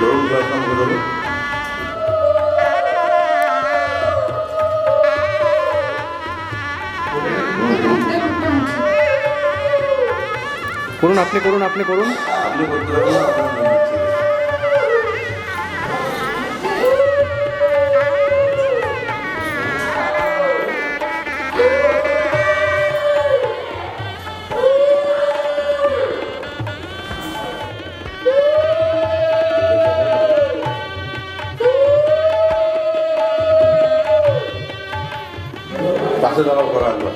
ধরুন class number ধরুন। করুন, আপনি করুন, আপনি করুন। আপনি করতে পারবেন। পাশে দাঁড়াও করা একবার।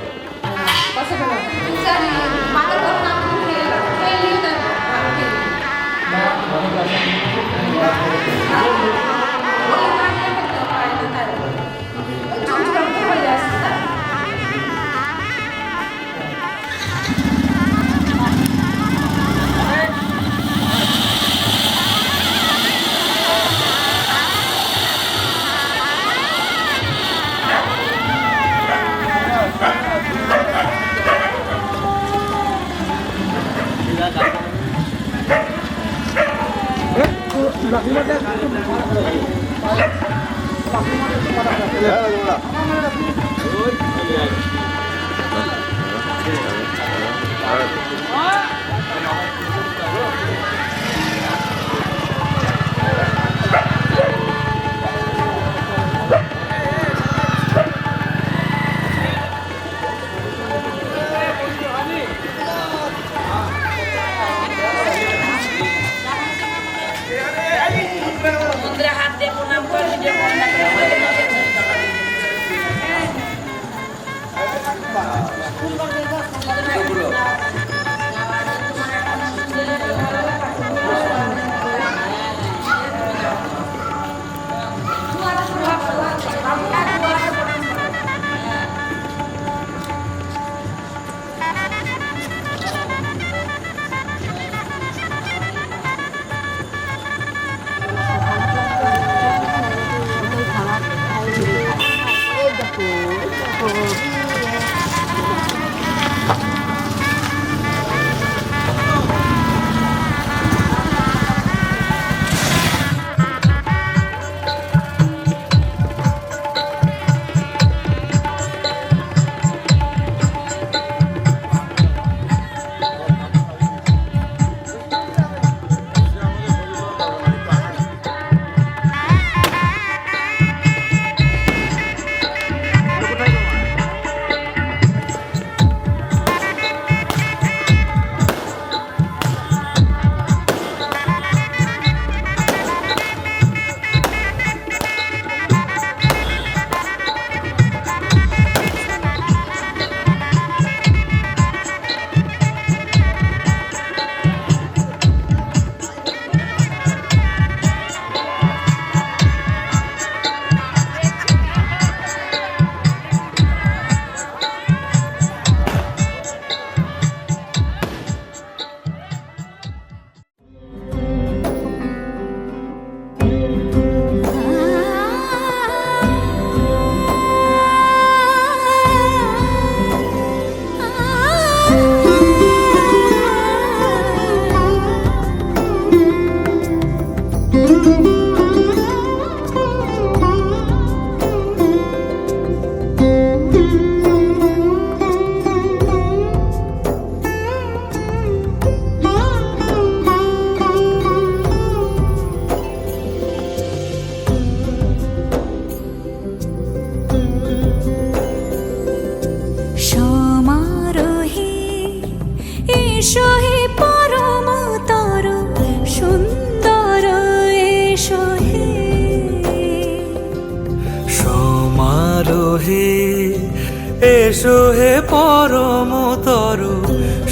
এসো হে পরমতর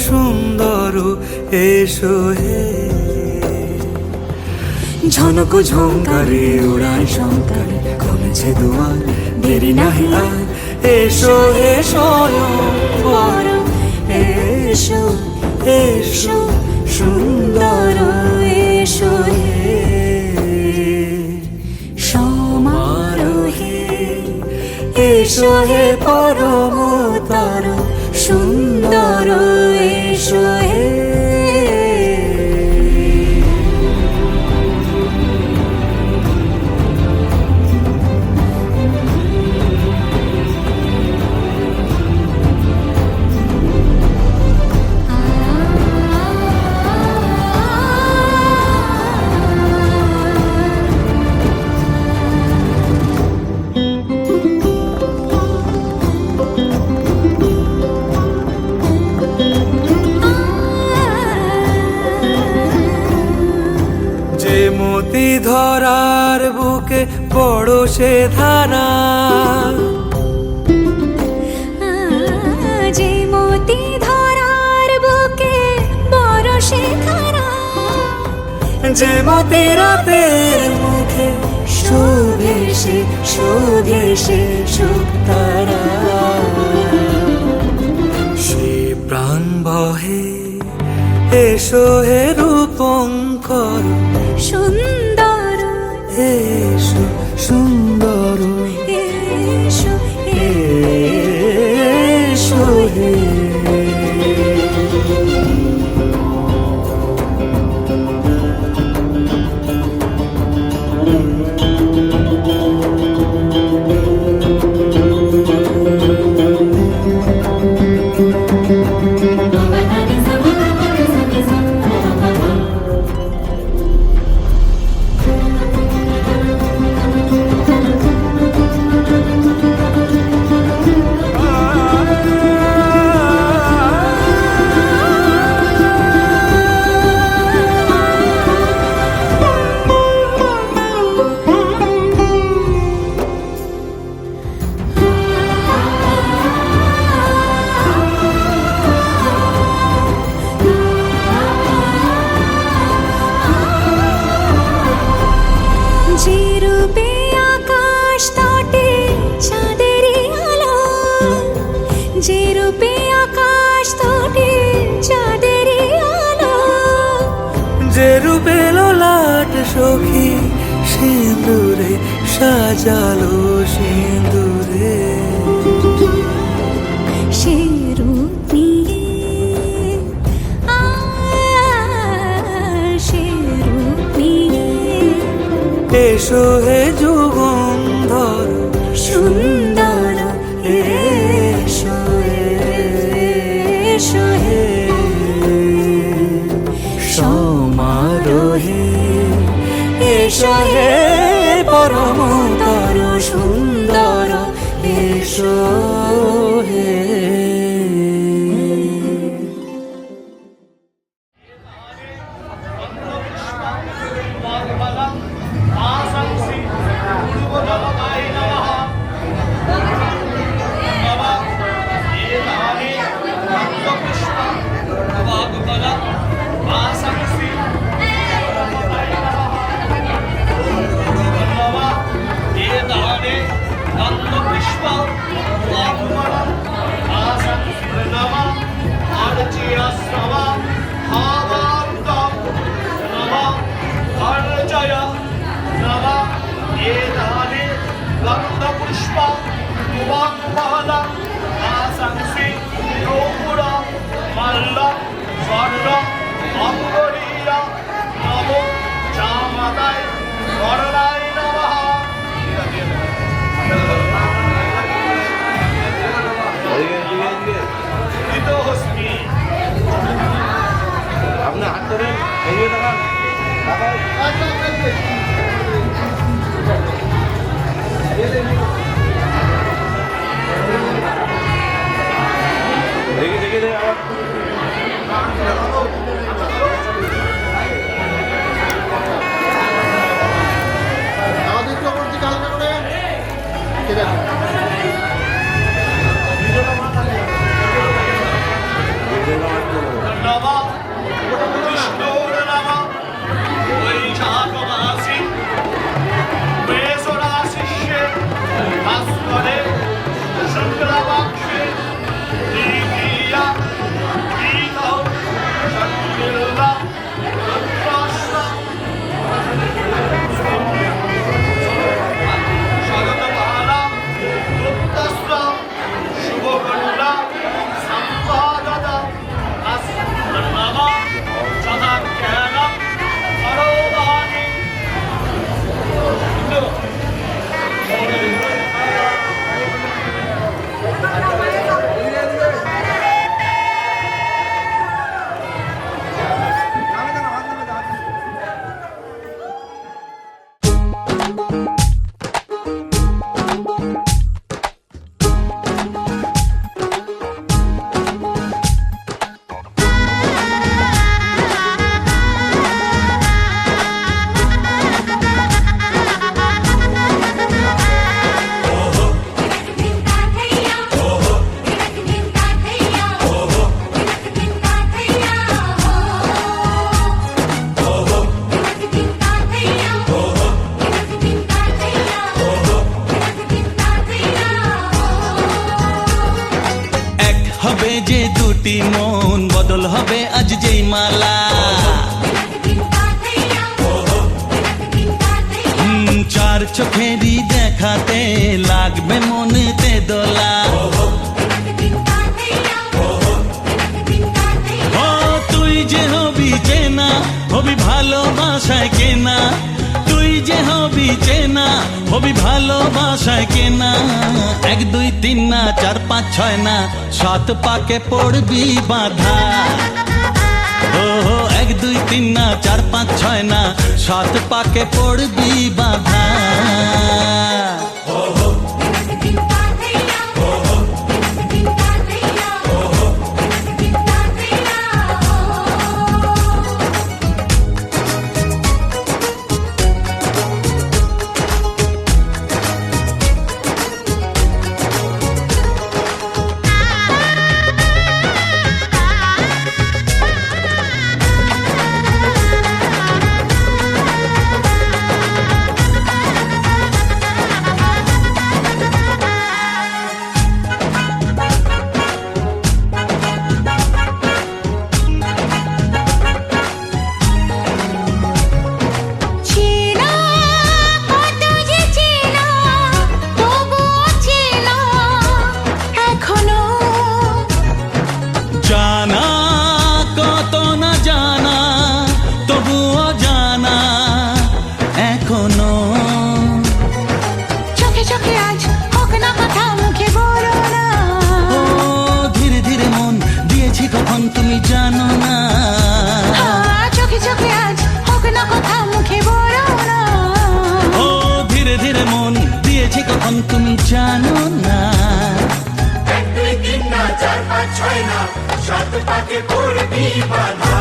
সুন্দর এসো হে ঝনক ঝঙ্কারে উড়ায় শঙ্কারে খুলেছে দুয়ার দেরি নাহি আর এসো হে স্বয়ং পরম এসো এসো সুন্দর এসো হে সমারোহে এসো হে পরমতর সুন্দর এসো হে বড় সে ধারা, যে মতি ধরার বুকে বড় সে ধারা, যে মতি রাতের মুখে শোভে সে শুকতারা। সে প্রাণ বহে এসো হে রূপঙ্কর, সুন্দর এসো সুন্দর, এসো এসো হে। যে রূপে আকাশ তটে চাঁদেরই আলো, যে রূপে আকাশ তটে চাঁদেরই আলো, যে রূপে ললাট সখী সিঁদুরে সাজালো সিঁদুরে। সে রূপ নিয়ে সে রূপ নিয়ে এসো হে যুগন্ধর সুন্দর, এসো এসো হে সমারোহে, এসো হে পরমতর সুন্দর, এসো হে। আপনি হাত ধরেন, এগিয়ে দাঁড়ান। দেখে দেখে আবার দুটি মন বদল হবে আজ যেই মালা চার চোখেরই দেখাতে লাগবে মনেতে দোলা ও তুই যে হবি চেনা হবি ভালোবাসায় কেনা তুই যে হবি চেনা হবি ভালোবাসায় কেনা 1 2 3 না 4 5 6 না 7 পাকে পড়বি বাধা ও 1 2 3 না 4 5 6 না 7 পাকে পড়বি বাধা চেনা কত যে চেনা তবুও চেনা এখনো জানা কত না জানা তবুও জানা এখনো চোখে চোখে আজ হোক না কথা মুখে বলো না ও ধীরে ধীরে মন দিয়েছি কখন তুমি জানো না চোখে চোখে আজ হোক না কথা মুখে বলো না ও ধীরে ধীরে মন দিয়েছি কখন তুমি জানো না 1 2 3 না 4 5 6 না 7 পাকে পড়বি বাধা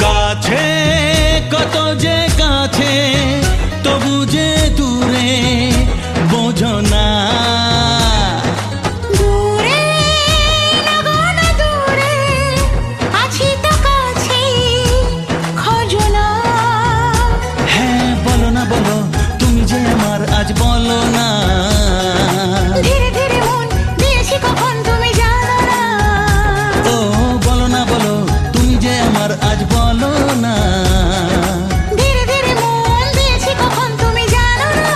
কাছে কত যে কাছে তবু যে দূরে বোঝো না দূরে লাগো না দূরে আছি তো কাছে খোঁজো না হ্যাঁ বলো না বলো তুমি যে আমার আজ বলো না ধীরে ধীরে মন দিয়েছি কখন তুমি জানো না ও বলো না বলো তুমি যে আমার আজ বলো না ধীরে ধীরে মন দিয়েছি কখন তুমি জানো না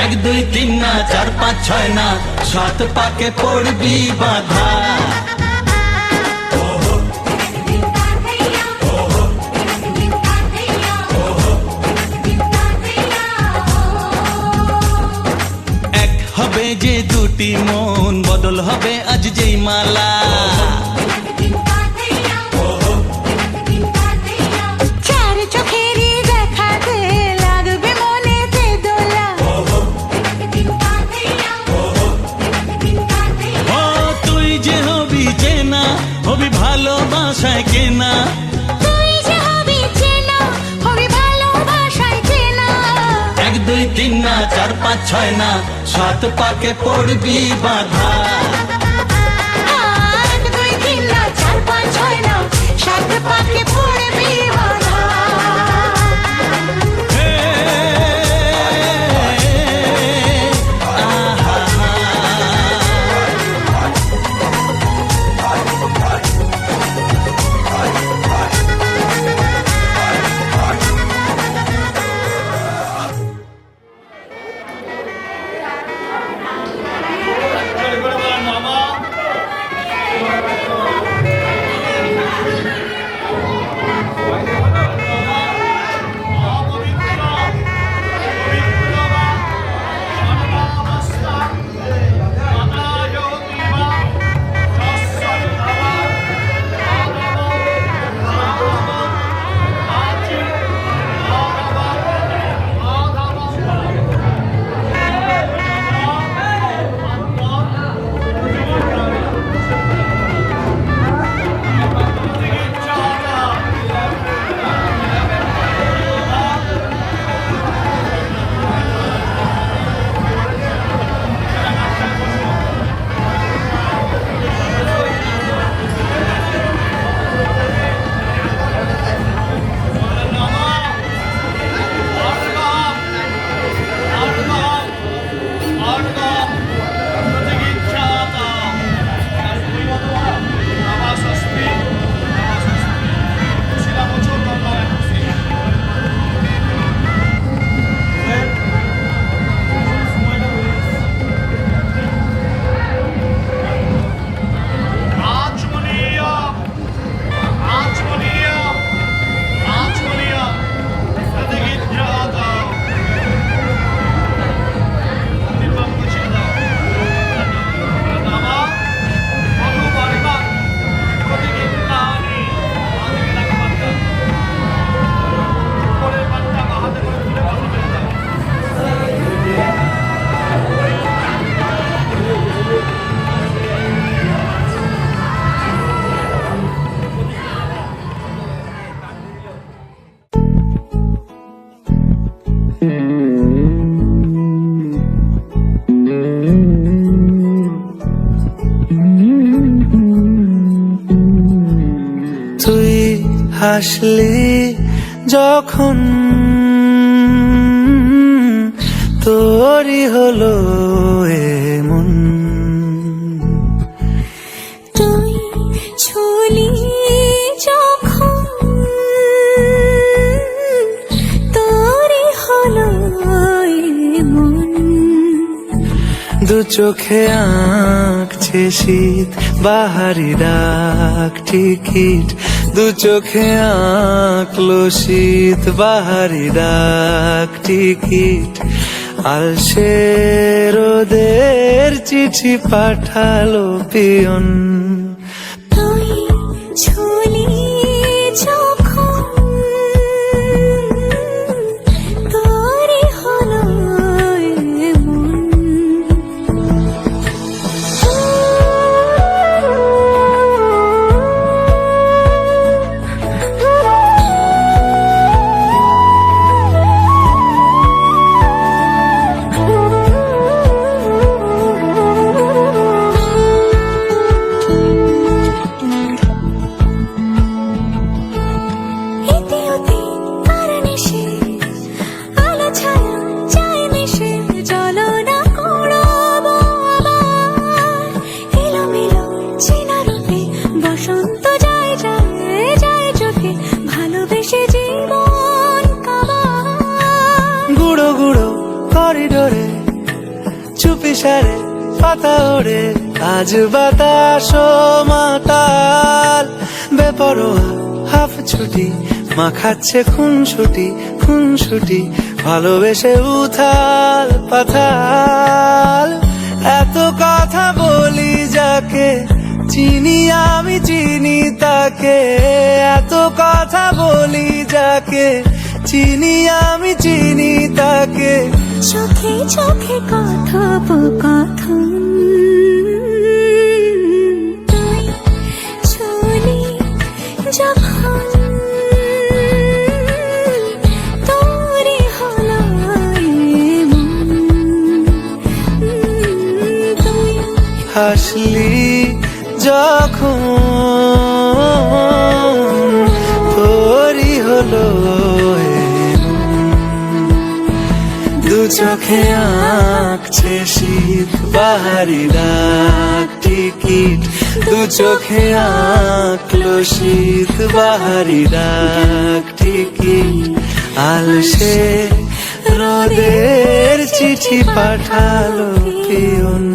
1 2 3 না 4 5 6 না 7 পাকে পড়বি বাধা এক হবে যে দুটি মন বদল হবে আজ যেই মালা চার চোখেরই দেখাতে লাগবে মনেতে দোলা ও তুই যে হবি চেনা হবি ভালোবাসায় কেনা তুই যে হবি চেনা হবি ভালোবাসায় চেনা 1 2 3 না 4 5 6 না 7 পাকে পড়বি বাধা 1 2 3 না 4 5 6 না 7 পাকে পড়বি বাধা হে, আহা, হাসলি যখন তোরই হলো এমন, তুই ছুলি যখন তোরই হলো এমন। দু চোখে আঁকছে শীত বাহারি ডাক টিকিট, দু চোখে আঁকলো শীত বাহারি ডাক টিকিট, আলসে রোদের চিঠি পাঠালো পিয়ন। তুই ছুলি যখন তোরই হলো এমন। ইতিউতি কারণেসে আলো ছায়া চায় মিশে চলো না কুড়াবো আবার এলোমেলো চেনা রূপে বসন্ত যায় যায় যায় চোখে ভালোবেসে জীবন কাবার। গুঁড়ো গুঁড়ো করিডোরে চুপি সারে পাতা ওড়ে, আজ বাতাস মাতাল বেপরোয়া হাফ ছুটি, মাখাচ্ছে খুনসুটি ভালোবেসে উথাল পাথাল। এত কথা বলি যাকে চিনি আমি চিনি তাকে, এত কথা বলি যাকে চিনি আমি চিনি তাকে, চোখে চোখে কথোপকথন। তুই ছুলি যখন তোরই হলো এমন। তুই হাসলি যখন তোরই হলো এমন। দু চোখে আঁকছে শীত বাহারি ডাক টিকিট, দু চোখে আঁকলো শীত বাহারি ডাক টিকিট, আলসে রোদের চিঠি পাঠালো পিয়ন।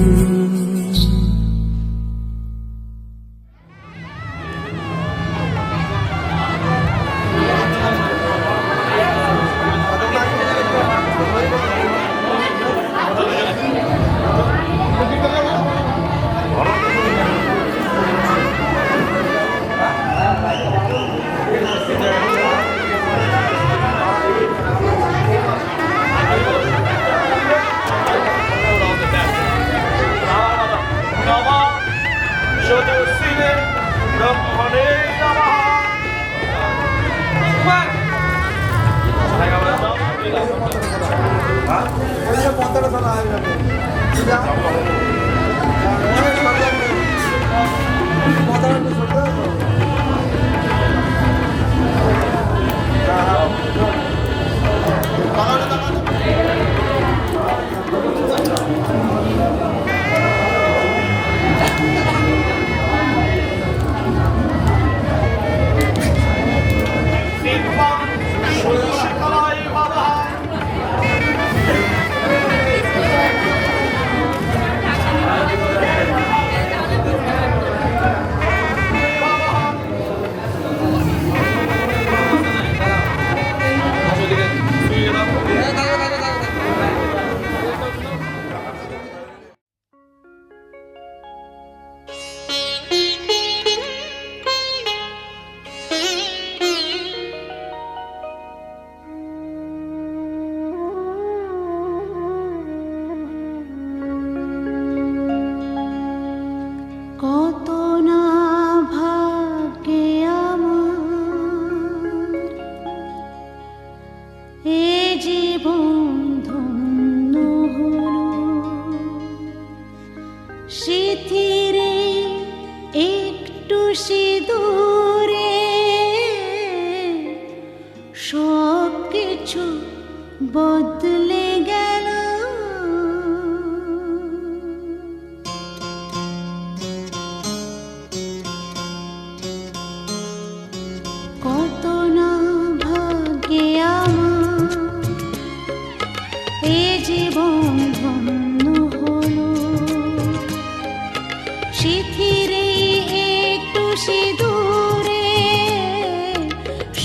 জীবন ধন্য হলো শিথিরে একটু সিঁদুরে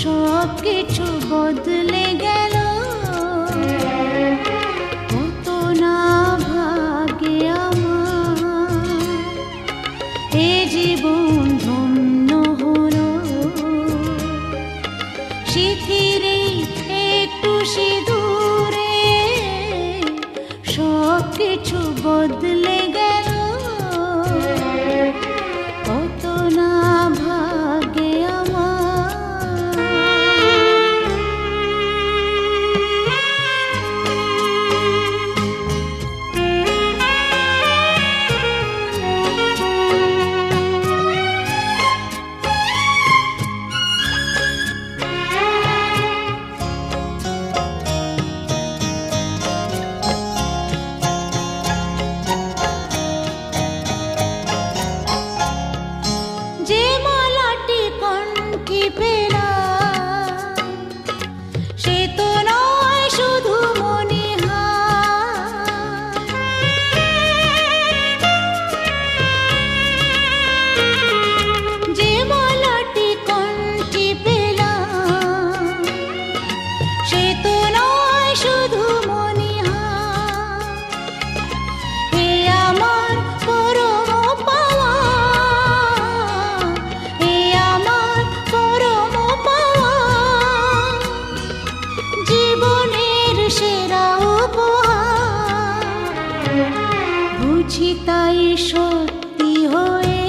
সব কিছু বদলে গেল কত না ভাগ্যে আমার এ জীবন ধন্য হলো শিথিরে একটু সিঁদুরে সব কিছু বদলে গেল কত না ভাগ্যে যে মালাটি কণ্ঠে পেলাম সে তো নয় শুধু মনিহার যে মালাটি কণ্ঠে পেলাম সে তো নয় শুধু মনিহার হে আমার পরম পাওয়া হে আমার পরম পাওয়া জীবনের সেরা উপহার বুঝি তাই সত্যি হয়ে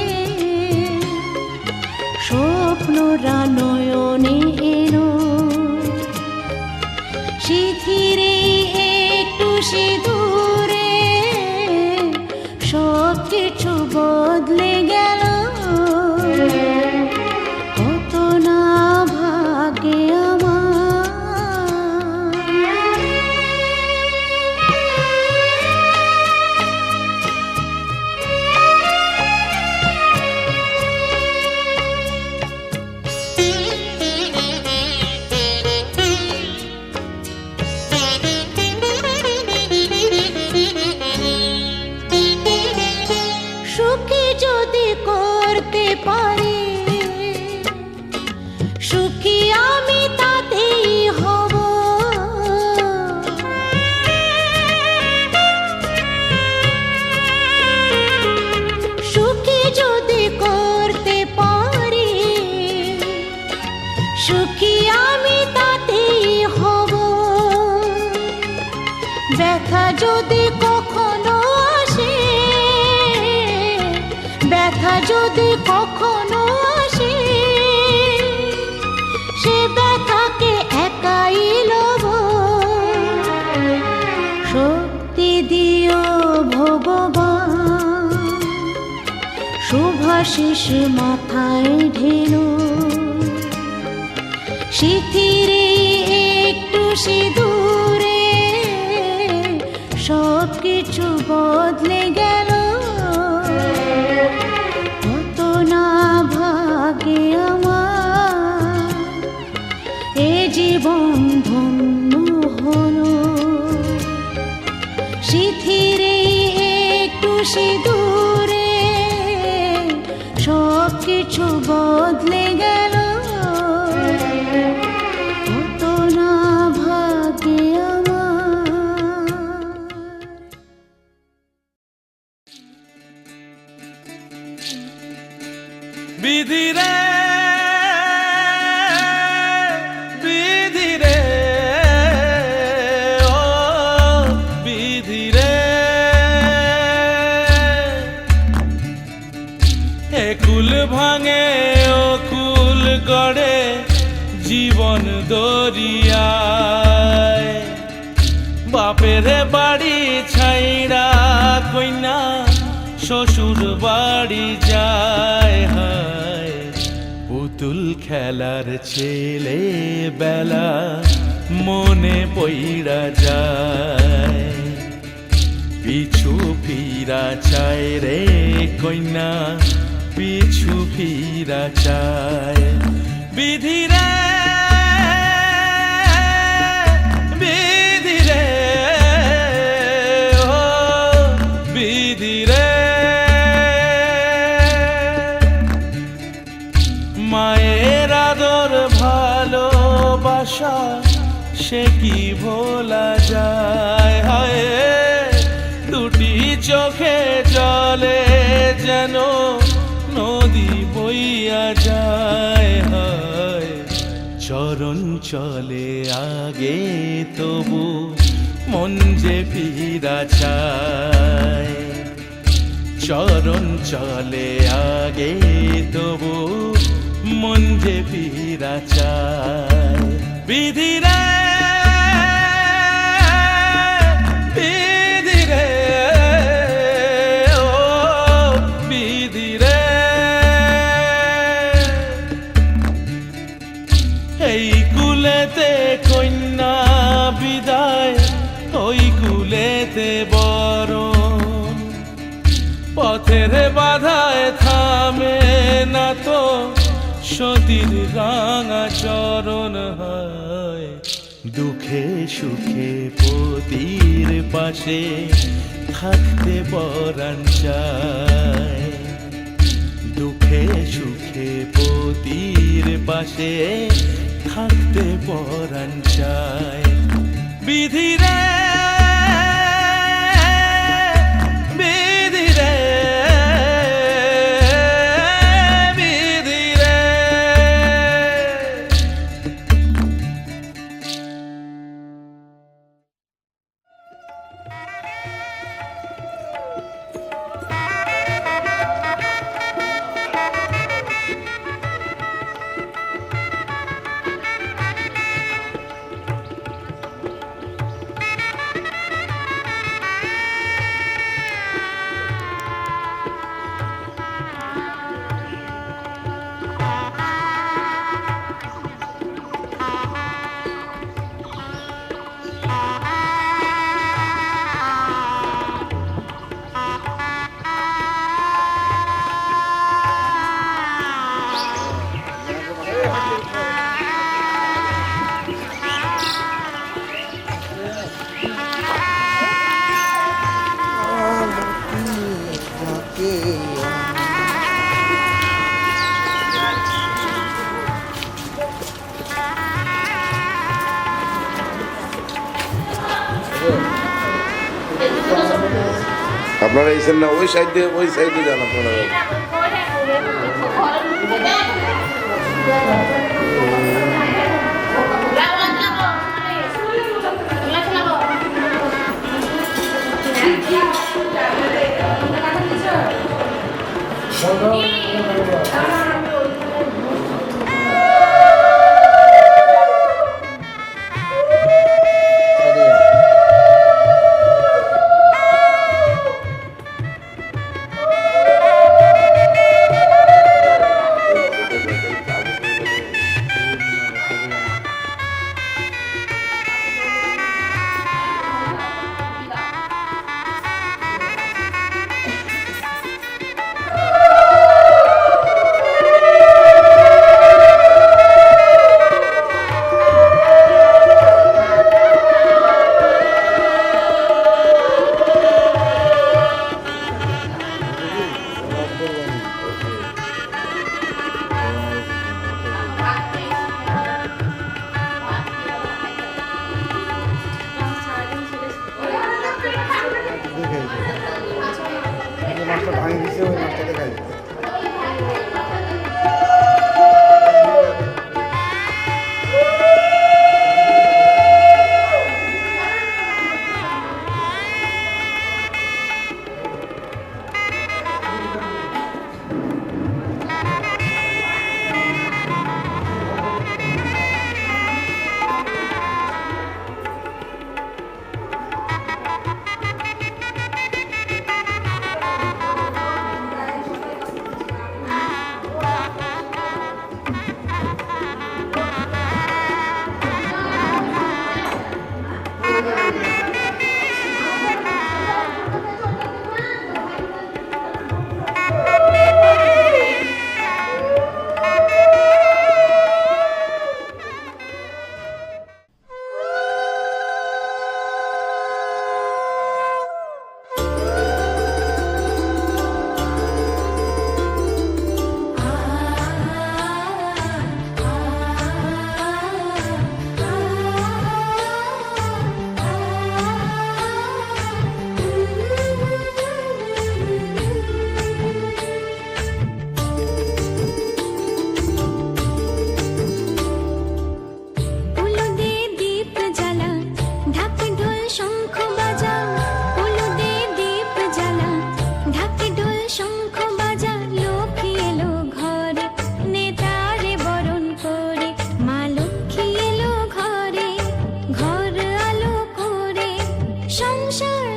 স্বপ্নরা নয়নে এলো শিথিরে একটু সিঁদুরে সব কিছু বদলে গেল কত না ভাগ্যে সুখী যদি করতে পারি সুখী আমি তাতেই হব সুখী যদি করতে পারি সুখী আমি তাতেই হব ব্যথা যদি কখনো আসে ব্যথা যদি কখনো আসে সে ব্যথাকে একাই লব শক্তি দিও ভগবান শুভাশিস মাথায় ঢেলো শিথিরে একটু সিঁদুরে সব কিছু বদলে গেল কত না ভাগ্যে আমার এ জীবন ধন্য হলো শিথিরে একটু সিঁদুরে সব কিছু বদলে গেল কত না ভাগ্যে আমার বিধি রে বিধি রে ও বিধি রে একুল ভাঙে ও কুল গড়ে জীবন দরিয়ায় বাপের বাড়ি ছাইড়া কইনা শ্বশুর বাড়ি যায় হায় পুতুল খেলার ছেলে বেলা মনে পইড়া যায় পিছু ফিরা চায় রে কইনা পিছু ফিরা চায় বিধি রে বিধি রে সে কি ভোলা যায় হায় দুটি চোখে জলে যেন নদী বইয়া যায় হায় চরণ চলে আগে তবু মন যে ফিরা চায় চরণ চলে আগে তবু মন যে ফিরা চায় বিধিরে বিধিরে ও বিধিরে এই কুলেতে কন্যা বিদায় ওই কুলেতে বরণ পথের বাধায় থামে না তো সতীর রাঙা চরণ হয় দুঃখে সুখে পতির পাশে থাকতে পরাণ চায় দুঃখে সুখে পতির পাশে থাকতে পরাণ চায় বিধিরে বিধিরে বিধিরে আপনারা এসেন না ওই সাইডে যান আপনারা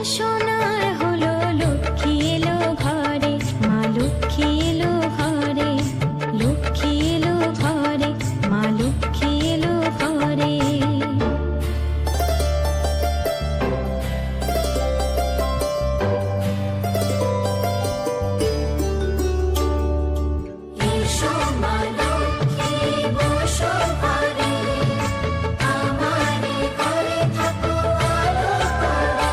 সোনার হলো লক্ষ্মী এলো ঘরে, মা লক্ষ্মী এলো ঘরে, লক্ষ্মী এলো ঘরে, মা লক্ষ্মী এলো ঘরে। এসো মা লক্ষ্মী বসো ঘরে, আমারে ঘরে থাকো আলো করে।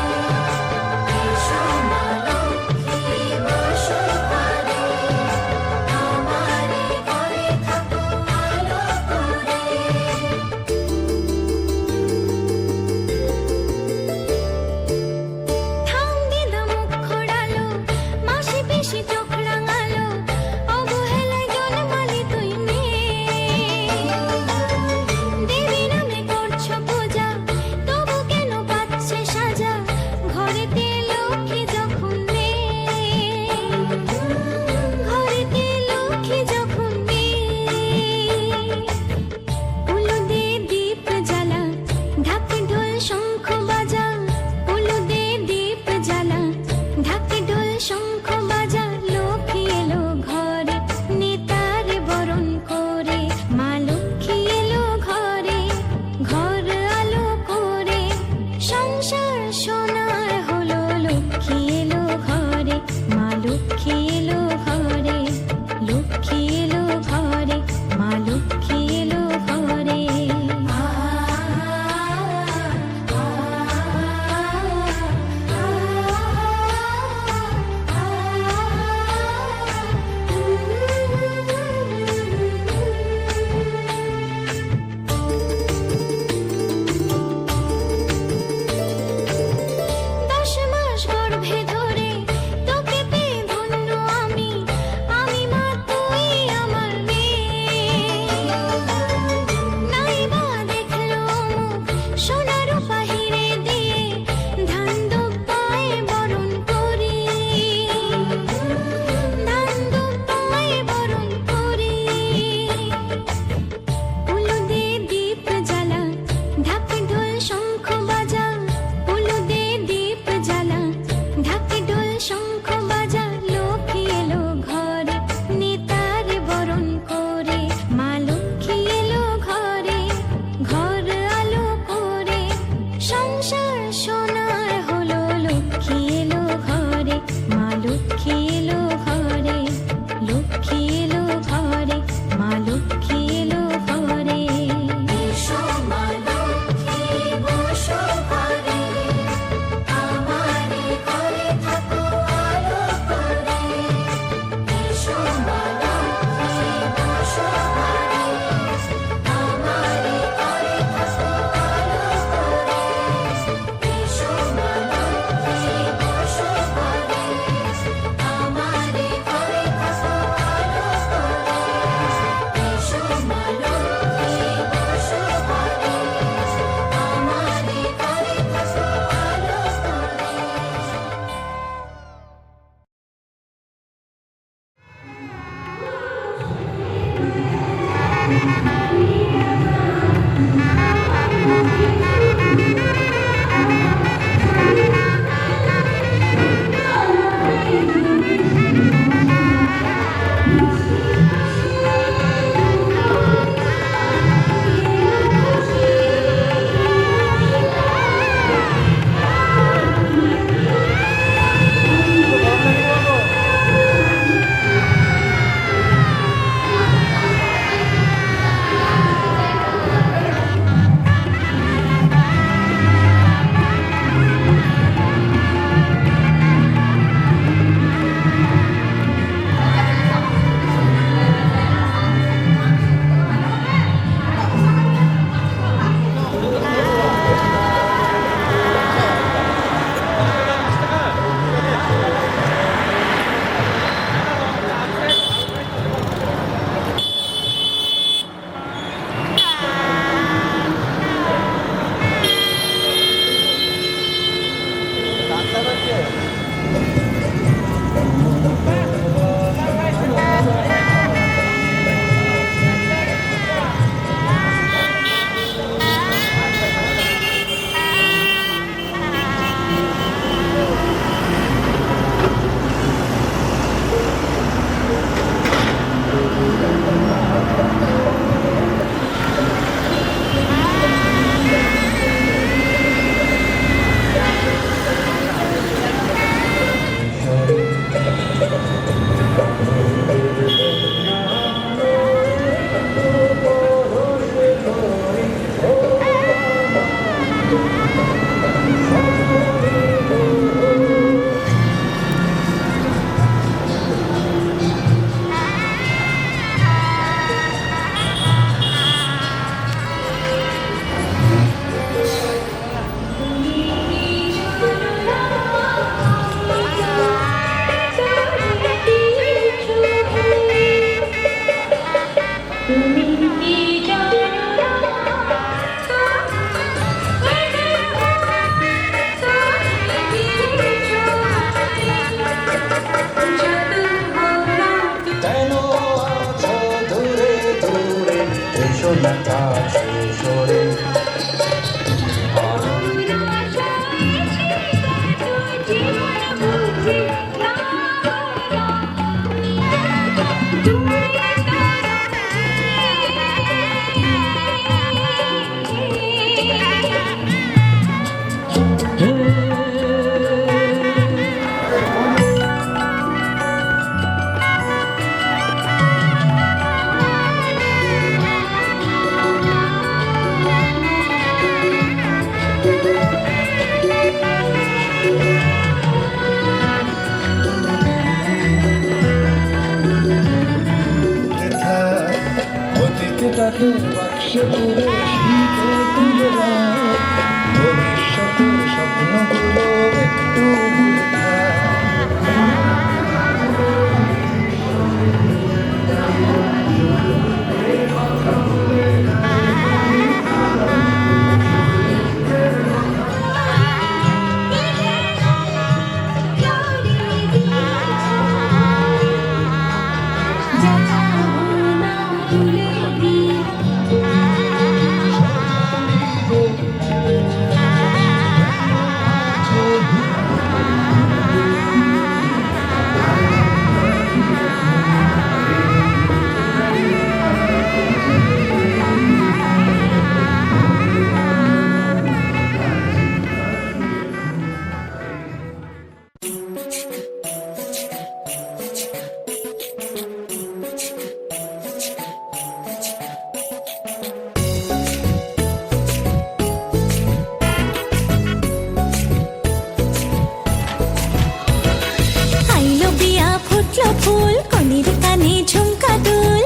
ফুল কনের কানে ঝুমকা দুল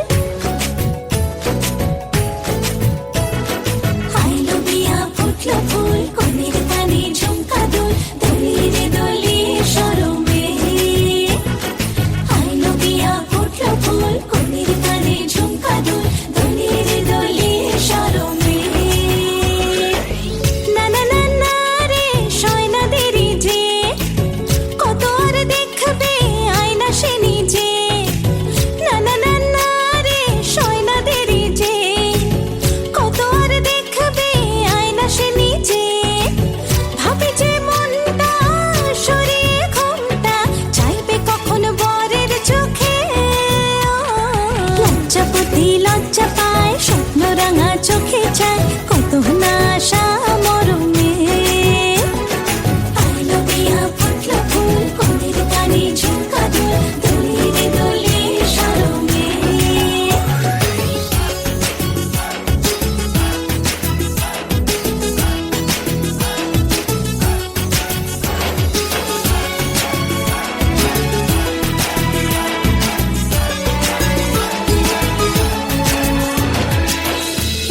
আইলো বিয়া ফুটলো ফুল কনের কানে ঝুমকা দুল দোলিয়ে রে দোলিয়ে শরমে আইলো বিয়া ফুটলো ফুল কনের কানে ঝুমকা দুল দোলিয়ে রে দোলিয়ে শরমে না না না না রে সয়না দেরি যে কত আর দেখবে আয়না সে নিজে না না না না রে সয়না দেরি যে কত আর দেখবে আয়না সে নিজে ভাবে যে মনটা সরিয়ে ঘুমটা চাইবে কখন বরের চোখে লজ্জাপতি লজ্জা পায় স্বপ্ন রাঙা চোখে চায় কত না আশা মরমে আইলো বিয়া ফুটলো ফুল কনের কানে ঝুমকা দুল দোলিয়ে রে দোলিয়ে শরমে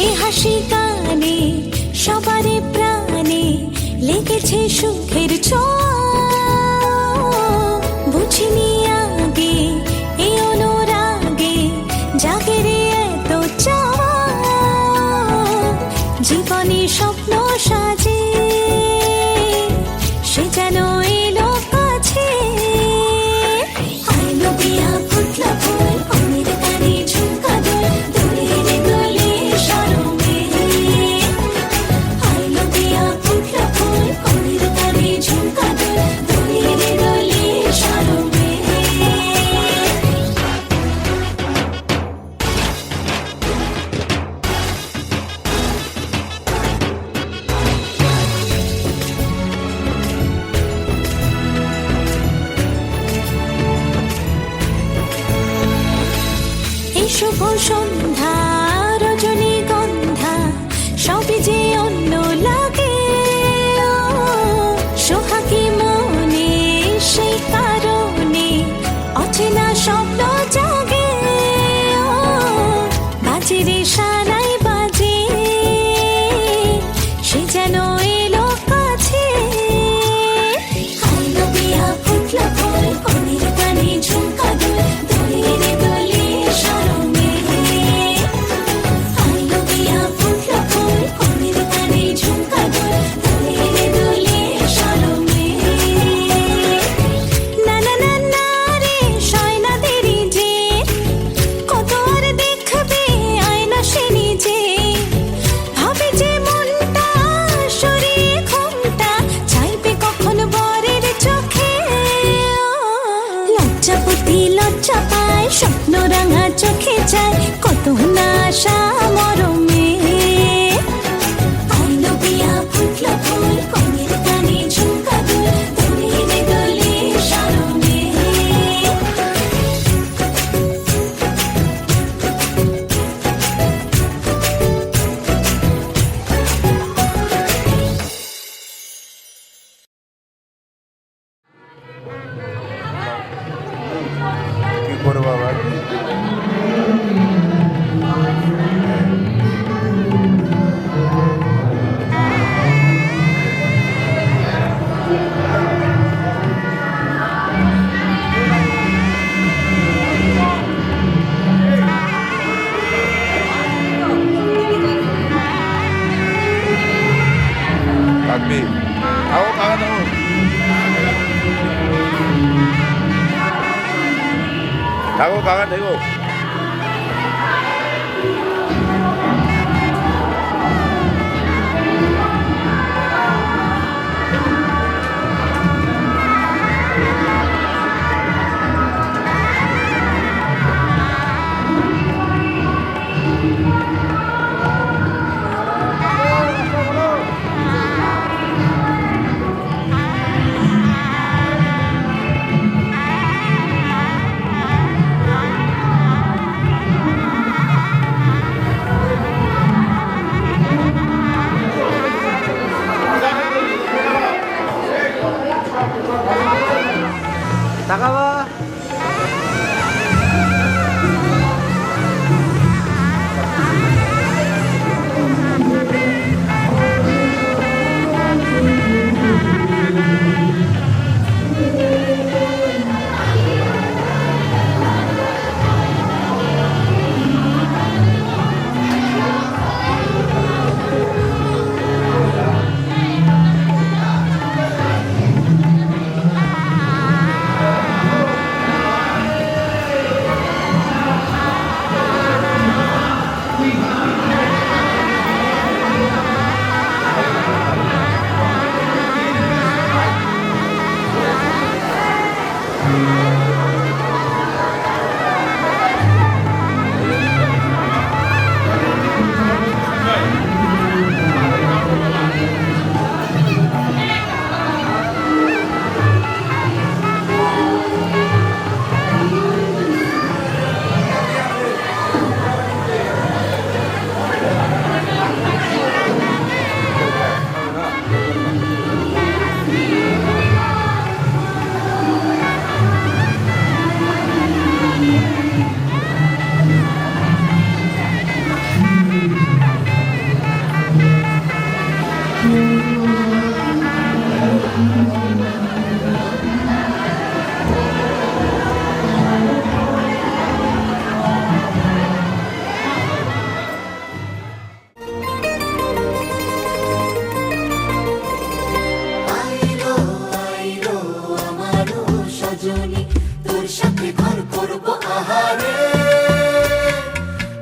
এ হাসি গানে সবারে প্রাণে লেগেছে সুখের ছোঁয়া বুঝিনি আগে এই অনুরাগে জাগে রে এত চাওয়া জীবনে স্বপ্ন সাজে সে যেন এলো কাছে আইলো বিয়া ফুটলো ফুল কনের কানে ঝুমকা দুল দোলিয়ে রে দোলিয়ে শরমে আইলো বিয়া ফুটলো ফুল কনের কানে ঝুমকা দুল দোলিয়ে রে দোলিয়ে শরমে এই শুভ সন্ধ্যা রজনীগন্ধা সবই যে অন্য লাগে সোহাগী মনে সেই কারণে অচেনা স্বপ্ন জাগে বাজে রে সানাই বাজে সে যেন এলো কাছে আইলো বিয়া ফুটলো ফুল কনের কানে ঝুমকা দুল দোলিয়ে রে দোলিয়ে শরমে আইলো বিয়া ফুটলো ফুল কনের কানে ঝুমকা দুল দোলিয়ে রে দোলিয়ে শরমে না না না না রে সয়না দেরি যে কত আর দেখবে আয়না সে নিজে ভাবে যে মনটা সরিয়ে ঘুমটা চাইবে কখন বরের চোখে লজ্জাপতি লজ্জা পায় স্বপ্ন রাঙা চোখে চায় কত না আশা মরমে আইলো বিয়া ফুটলো ফুল কনের কানে ঝুমকা দুল দোলিয়ে রে দোলিয়ে শরমে কি করবো আবার থাকবি আও কাকা দাও থাকো কাকা থাকো তাকাবা সজনী তোর সাথে ঘর করব আহারে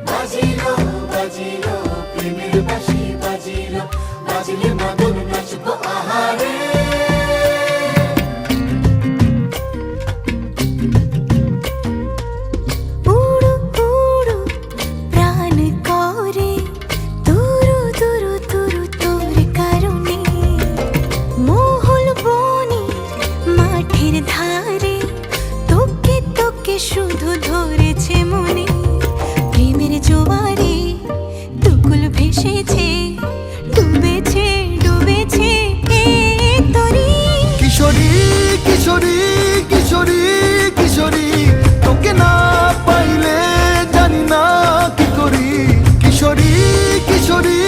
বাজিলো বাজিলো প্রেমের বাঁশি বাজিলো বাজলে মদন নাচবো আহারে উড়ু উড়ু প্রাণ করে তুরু তুরু তুরু তোর কারণে মহল বনে মাঠের ধারে তোকে তোকে শুধু ধরেছে মনে প্রেমের জোয়ারে দুকুল ভেসেছে ডুবেছে ডুবেছে এ তরি কিশোরী কিশোরী কিশোরী কিশোরী তোকে না পাইলে জানি না কি করি কিশোরী কিশোরী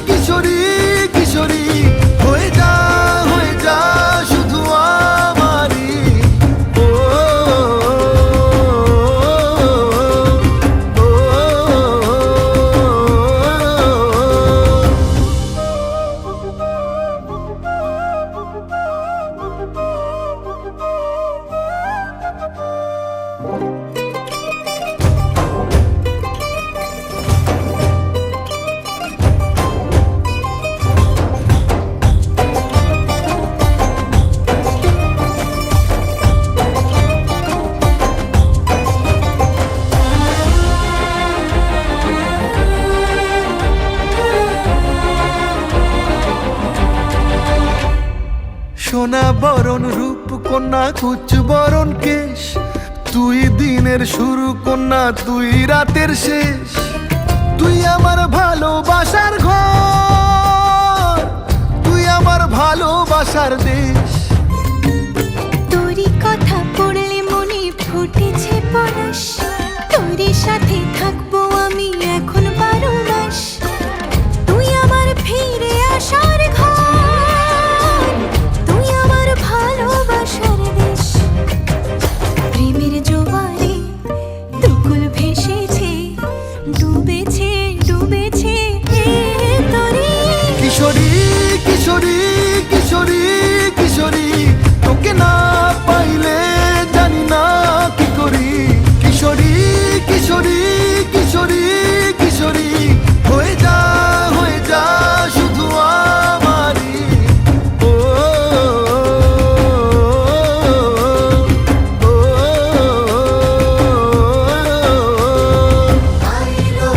কিশোরী কিশোরী হয়ে যা শুধু আমারই ও, ও, ও, ও, সোনা বরণ রূপ কন্যা কুচ বরণ কেশ তুই দিনের শুরু কন্যা তুই রাতের শেষ তুই আমার ভালোবাসার ঘর তুই আমার ভালোবাসার দেশ তোরই কথা পড়লে মনে ফুটেছে পরশ তোরই সাথে থাকবো আমি এখন 12 মাস তুই আমার ফিরে আসার ঘর তুই আমার ভালোবাসার দেশ প্রেমের জোয়ারে দুকুল ভেসেছে ডুবেছে ডুবেছে এ তরি কিশোরী কিশোরী কিশোরী কিশোরী তোকে না পাইলে জানি না কি করি কিশোরী কিশোরী কিশোরী কিশোরী হয়ে যা শুধু আমারই ও, ও, ও, আইলো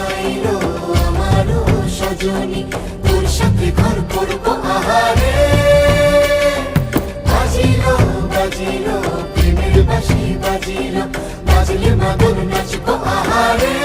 আইলো আমারও সজনী তোর সাথে ঘর করব আহারে বাজিলো বাজিলো প্রেমের বাঁশি বাজিলো বাজলে মদন নাচবো আহারে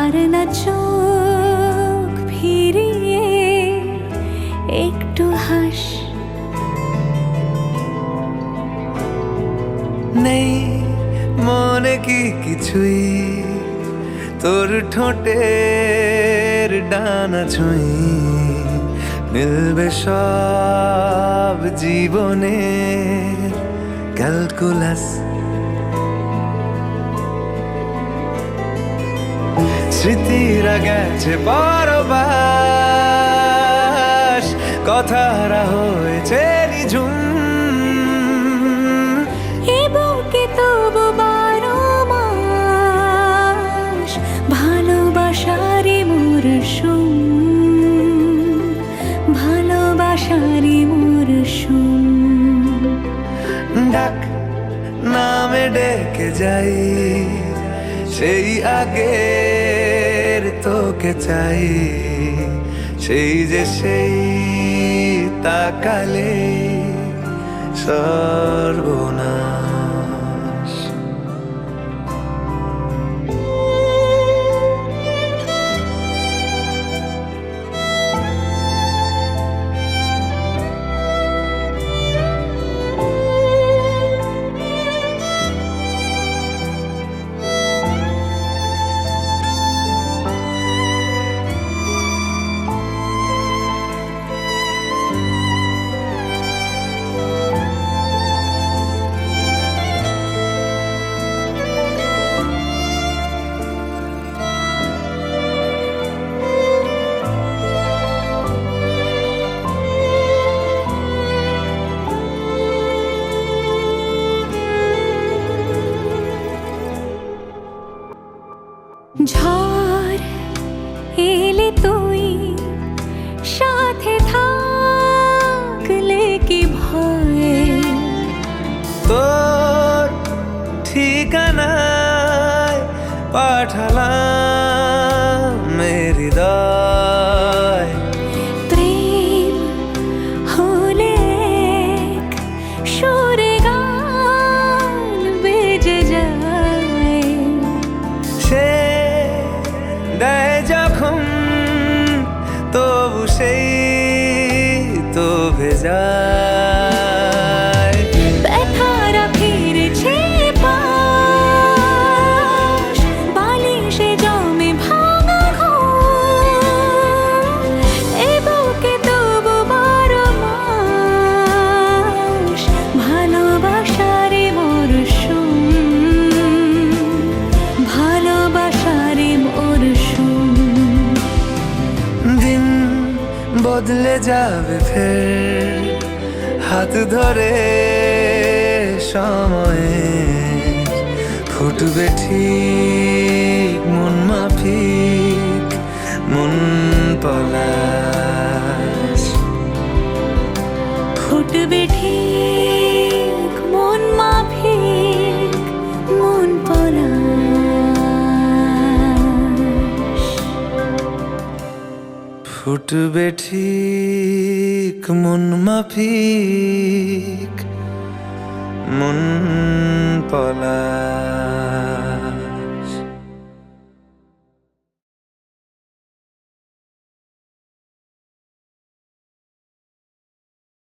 আর না চোখ ফিরিয়ে একটু হাস। নেই মনে কি কিছুই, তোর ঠোঁটের ডানা ছুঁই, মিলবে সব জীবনের ক্যালকুলাস। স্মৃতিরা গেছে পরবাস, কথারা হয়েছে নিঝুম। এ বুকে তবু 12 মাস ভালোবাসারই মরশুম, ভালোবাসারই মরশুম। ডাক নামে ডেকে যাই, সেই আগের তোকে চাই, সেই যে সেই তাকালে সর্বনাশ। ঝড় এলে তুই সাথে থাকলে কি ভয়, তোর ঠিকানায় পাঠালাম হৃদয়। প্রেম হলে এক সুরে গান বেজে যায়, সে দেয় যখন তবু সেই তো ভেজায়। ব্যথারা ফিরেছে পাশ, বালিশে জমে ভাঙা ঘুম। এ বুকে তবু 12 মাস ভালোবাসারই মরশুম, ভালোবাসারই মরশুম। দিন বদলে যাবে ফের, হাত ধরে সময়ে ফুটবে ঠিক মন মাফিক মন পলাশ। ফুটবে ঠিক মন মাফিক মন পলাশ। ফুটবে ঠিক মন মাফিক মন পলাশ।